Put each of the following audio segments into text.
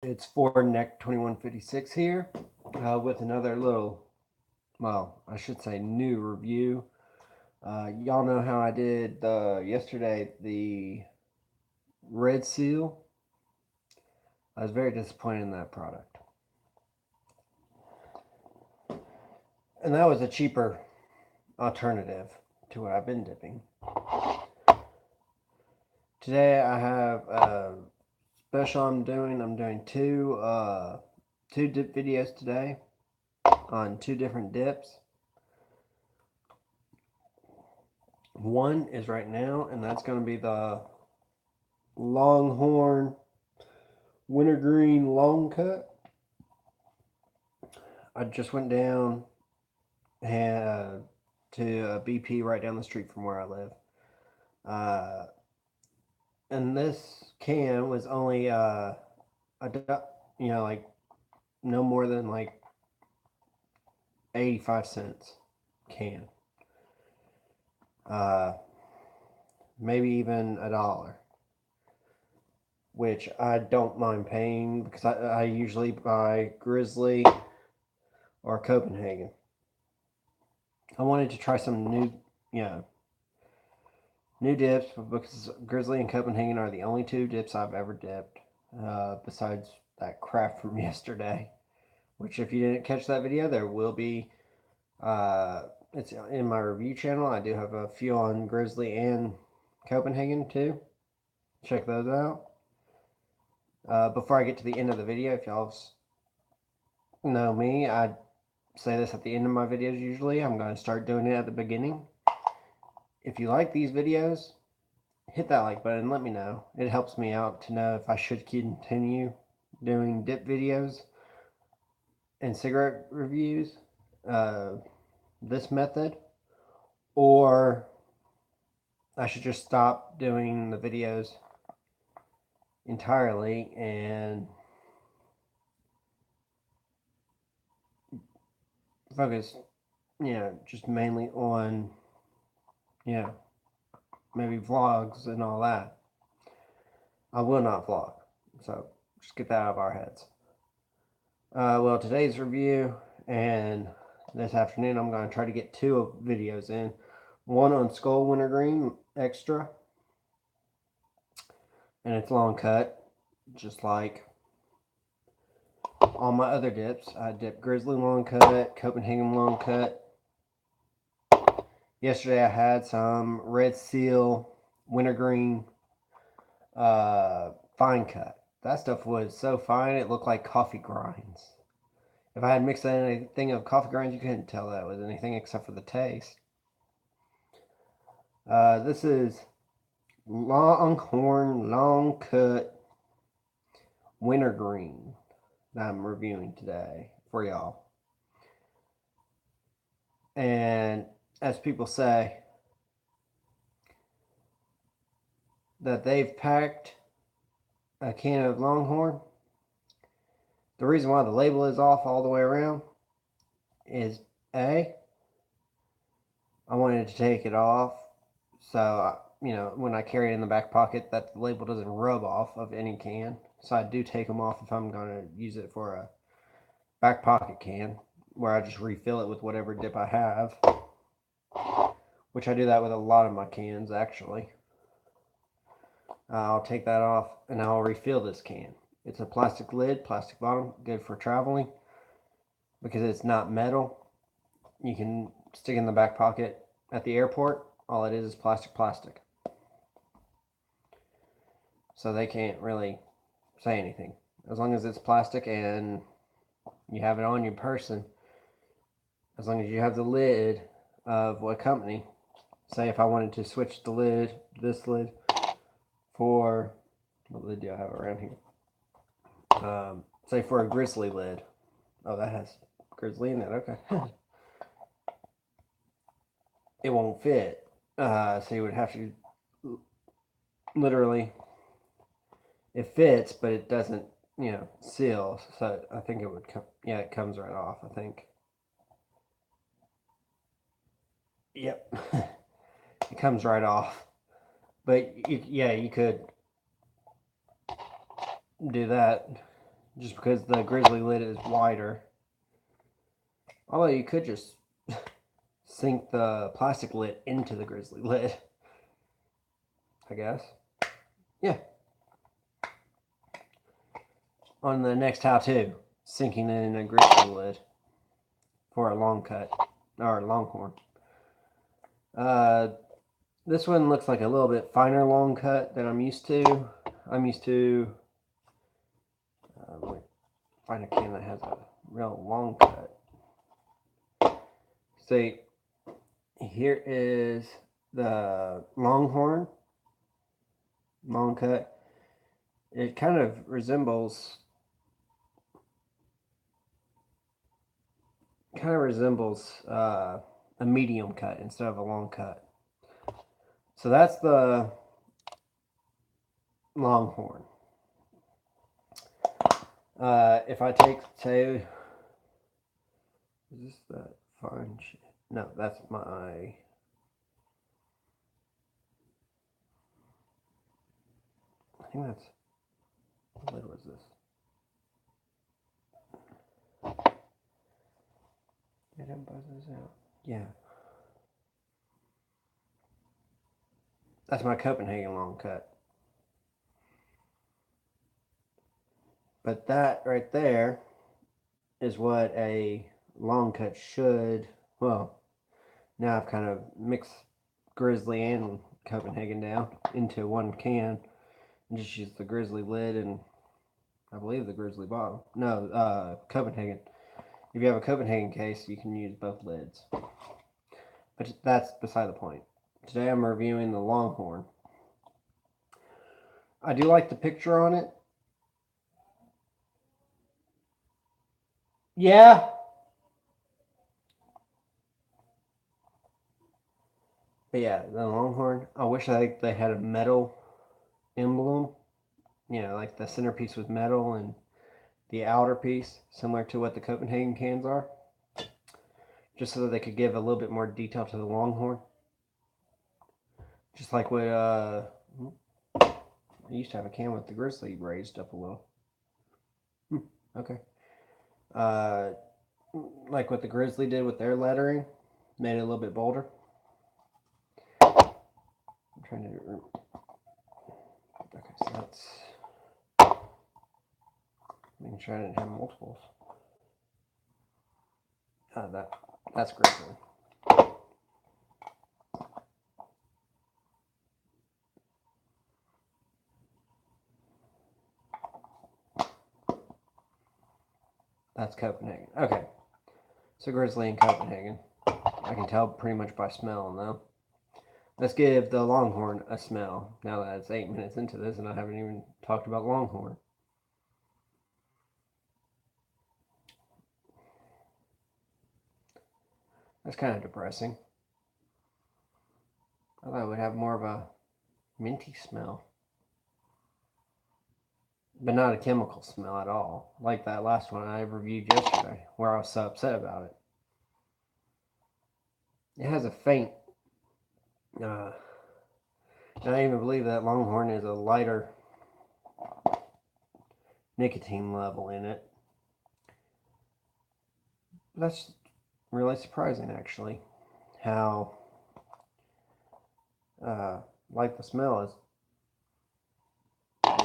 It's Ford Neck 2156 here with another little, well, I should say new review. Y'all know how I did yesterday the Red Seal. I was very disappointed in that product. And that was a cheaper alternative to what I've been dipping. Today I have a special I'm doing. I'm doing two dip videos today on two different dips. One is right now, and that's going to be the Longhorn Wintergreen Long Cut. I just went down to a BP right down the street from where I live. And this can was only like no more than like 85 cents can. Maybe even $1, which I don't mind paying because I usually buy Grizzly or Copenhagen. I wanted to try some new dips because Grizzly and Copenhagen are the only two dips I've ever dipped, besides that crap from yesterday. Which, if you didn't catch that video, there will be. It's in my review channel. I do have a few on Grizzly and Copenhagen too. Check those out. Before I get to the end of the video, if y'all know me, I say this at the end of my videos usually. I'm going to start doing it at the beginning. If you like these videos, hit that like button and let me know. It helps me out to know if I should continue doing dip videos and cigarette reviews, this method, or I should just stop doing the videos entirely and focus, just mainly on, maybe vlogs and all that. I will not vlog, so just get that out of our heads. Well, today's review and this afternoon I'm going to try to get two videos in. One on Skull Wintergreen Extra, and it's long cut, just like all my other dips. I dip Grizzly long cut, Copenhagen long cut. Yesterday I had some Red Seal Wintergreen fine cut. That stuff was so fine it looked like coffee grinds. If I had mixed anything of coffee grinds, you couldn't tell that was anything except for the taste. This is Longhorn Long Cut Wintergreen that I'm reviewing today for y'all. And as people say, that they've packed a can of Longhorn, the reason why the label is off all the way around is I wanted to take it off so when I carry it in the back pocket, that the label doesn't rub off of any can. So I do take them off if I'm going to use it for a back pocket can, where I just refill it with whatever dip I have, which I do that with a lot of my cans actually. I'll take that off and I'll refill this can. It's a plastic lid, plastic bottom, good for traveling because it's not metal. You can stick in the back pocket at the airport. All it is plastic. So they can't really say anything. As long as it's plastic and you have it on your person, as long as you have the lid of what company, say if I wanted to switch the lid, this lid, for, what lid do I have around here? Say for a Grizzly lid. Oh, that has Grizzly in it, okay. It won't fit. So you would have to literally, it fits, but it doesn't, seal. So I think it would come, it comes right off, I think. Yep. It comes right off. But you could do that. just because the Grizzly lid is wider. Although you could just sink the plastic lid into the Grizzly lid, I guess. Yeah. On the next how-to, sinking in a Grizzly lid for a long cut, or Longhorn. This one looks like a little bit finer long cut than I'm used to. I'm used to find a can that has a real long cut. See, here is the Longhorn long cut. It kind of resembles a medium cut instead of a long cut. So that's the Longhorn. If I take, say, is this that fine shit? No, that's my, I think that's, what lid was this? I didn't buzz this out. Yeah. That's my Copenhagen long cut. But that right there is what a long cut should, well, now I've kind of mixed Grizzly and Copenhagen down into one can and just use the Grizzly lid and I believe the Grizzly bottom. No, Copenhagen. If you have a Copenhagen case, you can use both lids. But that's beside the point. Today I'm reviewing the Longhorn. I do like the picture on it. Yeah. But yeah, the Longhorn. I wish they had a metal emblem. You know, like the centerpiece was metal and the outer piece, similar to what the Copenhagen cans are. Just so that they could give a little bit more detail to the Longhorn. Just like what, I used to have a can with the Grizzly raised up a little. Okay. Like what the Grizzly did with their lettering, made it a little bit bolder. I'm trying to. Okay, so that's. Making sure I didn't have multiples. That's Grizzly. That's Copenhagen. Okay. So Grizzly and Copenhagen. I can tell pretty much by smell though. Let's give the Longhorn a smell. Now that it's 8 minutes into this and I haven't even talked about Longhorn. That's kind of depressing. I thought it would have more of a minty smell. But not a chemical smell at all. Like that last one I reviewed yesterday, where I was so upset about it. It has a faint, and I even believe that Longhorn is a lighter nicotine level in it. That's really surprising, actually, how light the smell is.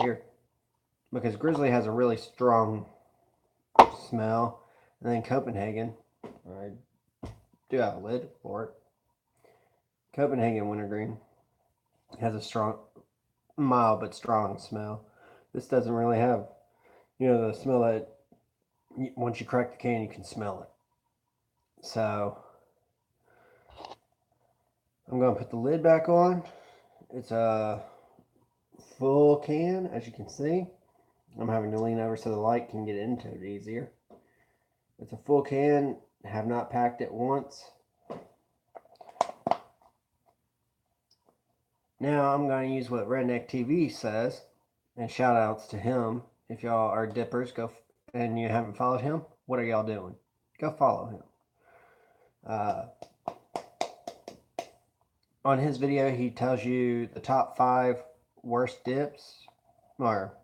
Weird. Because Grizzly has a really strong smell, and then Copenhagen, I do have a lid for it. Copenhagen Wintergreen has a strong, mild but strong smell. This doesn't really have, the smell that once you crack the can, you can smell it. So I'm going to put the lid back on. It's a full can, as you can see. I'm having to lean over so the light can get into it easier. It's a full can. Have not packed it once. Now I'm going to use what Redneck TV says, and shout outs to him. If y'all are dippers, go and you haven't followed him, what are y'all doing? Go follow him. On his video, he tells you the top 5 worst dips, or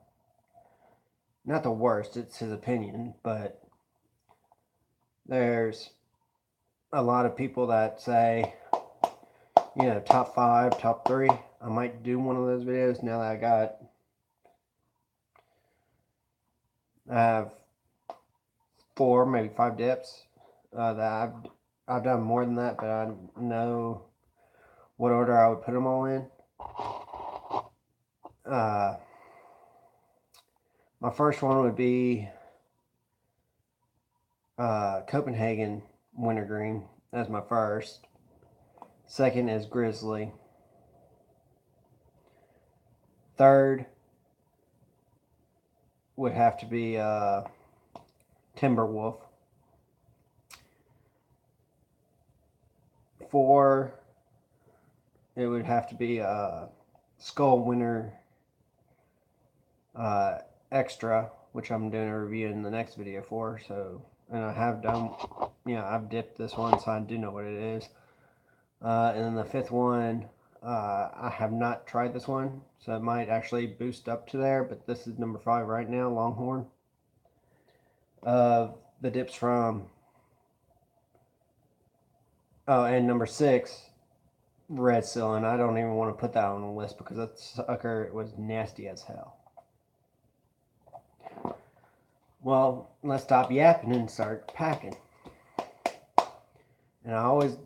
not the worst, it's his opinion, but there's a lot of people that say, top 5, top 3. I might do one of those videos now that I have 4, maybe 5 dips that I've done more than that, but I know what order I would put them all in. My first one would be Copenhagen Wintergreen. That's my first. Second is Grizzly. Third would have to be Timberwolf. 4, it would have to be Skull Winter Extra, which I'm doing a review in the next video for. So, and I have done, I've dipped this one, so I do know what it is. And then the 5th one, I have not tried this one, so it might actually boost up to there, but this is number 5 right now, Longhorn. The dips from, and number 6, Red Seal, and I don't even want to put that on the list because that sucker was nasty as hell. Well, let's stop yapping and start packing. And I always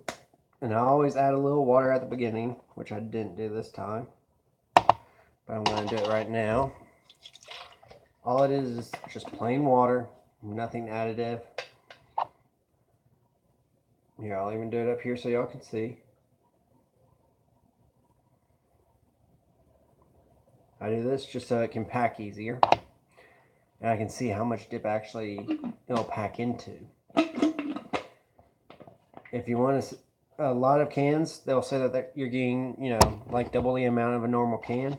add a little water at the beginning, which I didn't do this time, but I'm going to do it right now. All it is just plain water, nothing additive. Here, I'll even do it up here so y'all can see. I do this just so it can pack easier, and I can see how much dip actually it'll pack into. If you want a lot of cans, they'll say that you're getting, like double the amount of a normal can.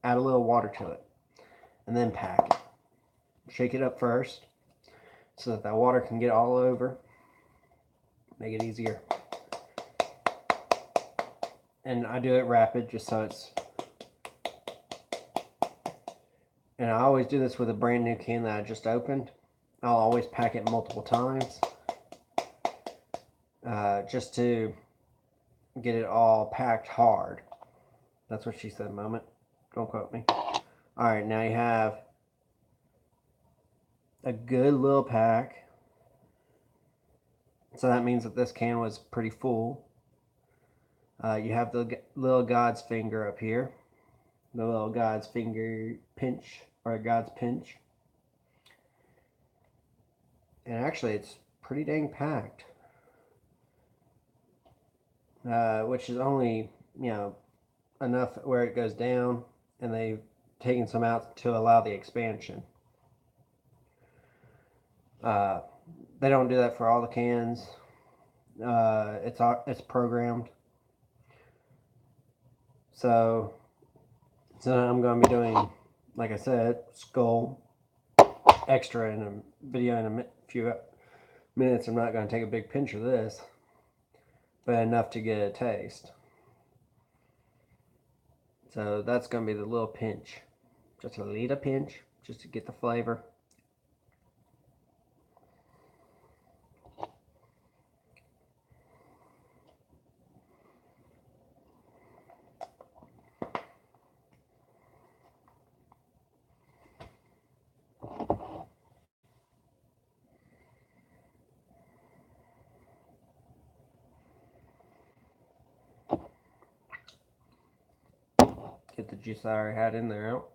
Add a little water to it, and then pack it. Shake it up first, so that water can get all over. Make it easier. And I do it rapid, just so it's... And I always do this with a brand new can that I just opened. I'll always pack it multiple times. Just to get it all packed hard. That's what she said, moment. Don't quote me. Alright, now you have a good little pack. So that means that this can was pretty full. You have the little God's finger up here. The little God's finger pinch, or God's pinch. And actually it's pretty dang packed. Which is only, enough where it goes down, and they've taken some out to allow the expansion. They don't do that for all the cans. It's programmed. So I'm going to be doing, like I said, Skull Extra in a video in a few minutes. I'm not going to take a big pinch of this, but enough to get a taste. So that's going to be the little pinch. Just a little pinch, just to get the flavor. Get the juice I already had in there out.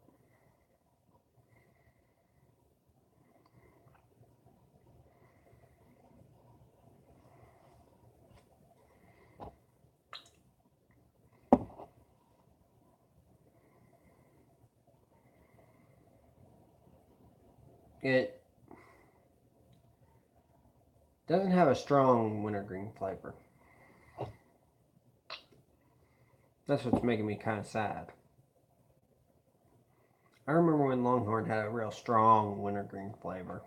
It doesn't have a strong wintergreen flavor. That's what's making me kind of sad. I remember when Longhorn had a real strong wintergreen flavor.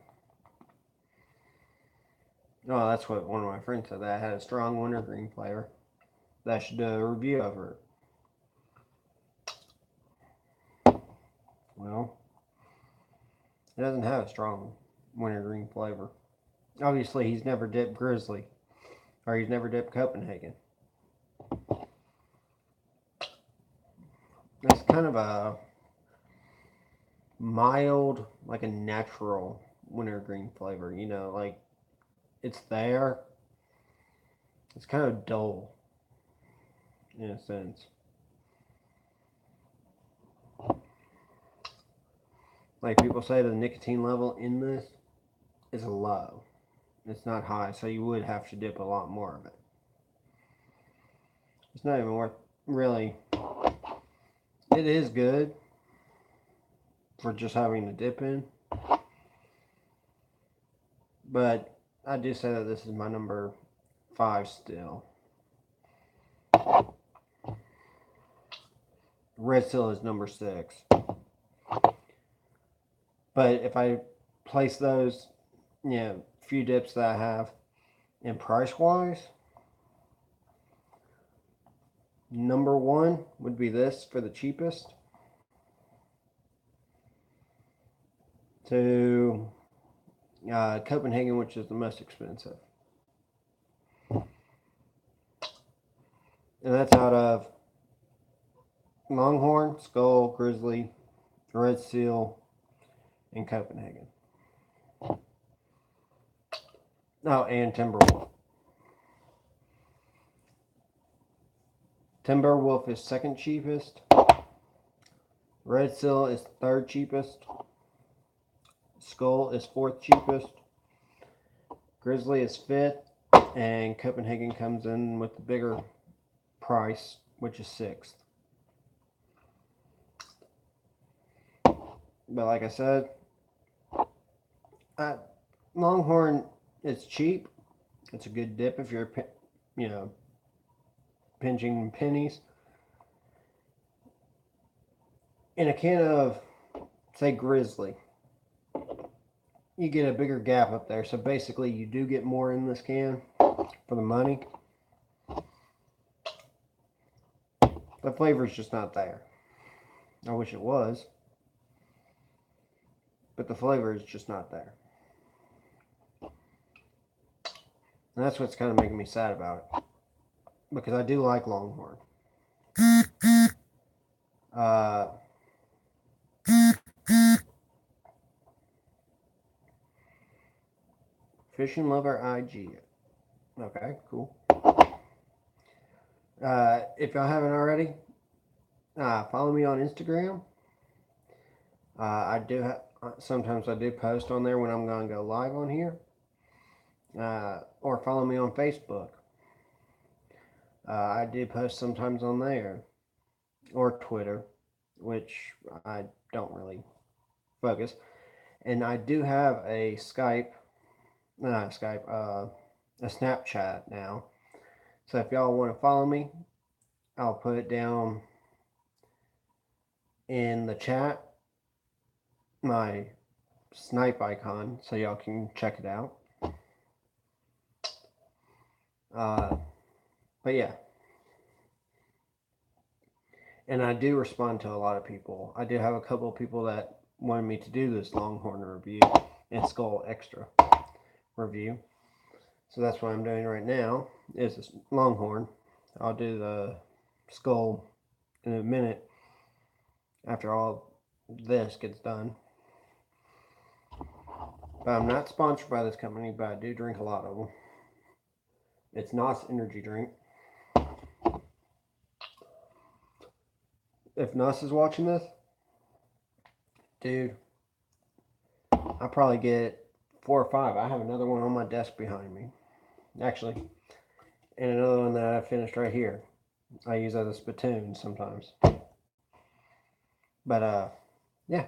Oh, that's what one of my friends said, that had a strong wintergreen flavor. That I should do a review over it. Well, It doesn't have a strong wintergreen flavor. Obviously, he's never dipped Grizzly, or he's never dipped Copenhagen. It's kind of a mild, like a natural wintergreen flavor. You know, like it's there. It's kind of dull in a sense. Like people say, the nicotine level in this is low. It's not high, so you would have to dip a lot more of it. It's not even worth really. It is good for just having to dip in, but I do say that this is my number 5 still. Red Seal is number 6. But if I place those, few dips that I have in price wise, number 1 would be this for the cheapest, to Copenhagen, which is the most expensive. And that's out of Longhorn, Skull, Grizzly, Red Seal, and Copenhagen. Oh, and Timberwolf. Timberwolf is second cheapest. Red Seal is third cheapest. Skull is fourth cheapest. Grizzly is fifth. And Copenhagen comes in with the bigger price, which is sixth. But like I said, Longhorn is cheap. It's a good dip if you're, pinching pennies. In a can of, say, Grizzly, you get a bigger gap up there. So basically, you do get more in this can for the money. The flavor's just not there. I wish it was. But the flavor is just not there. And that's what's kind of making me sad about it. Because I do like Longhorn. Fishing Lover IG. Okay, cool. If y'all haven't already, follow me on Instagram. I do sometimes I do post on there when I'm going to go live on here. Or follow me on Facebook. I do post sometimes on there. Or Twitter, which I don't really focus. And I do have a a Snapchat now. So if y'all want to follow me, I'll put it down in the chat, my snipe icon, so y'all can check it out. But yeah. And I do respond to a lot of people. I do have a couple of people that wanted me to do this Longhorn review and Skull Extra review. So that's what I'm doing right now, is this Longhorn. I'll do the Skull in a minute after all this gets done. But I'm not sponsored by this company, but I do drink a lot of them. It's NOS energy drink. If NOS is watching this, dude, I'll probably get 4 or 5. I have another one on my desk behind me, actually, and another one that I finished right here. I use as a spittoon sometimes. But yeah.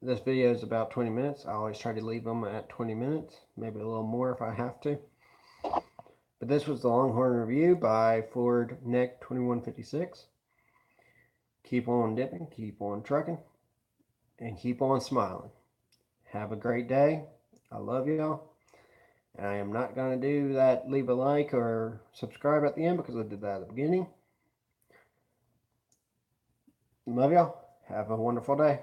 This video is about 20 minutes. I always try to leave them at 20 minutes, maybe a little more if I have to. But this was the Longhorn review by Ford Neck 2156. Keep on dipping, keep on trucking, and keep on smiling. Have a great day. I love y'all. And I am not going to do that leave a like or subscribe at the end because I did that at the beginning. Love y'all. Have a wonderful day.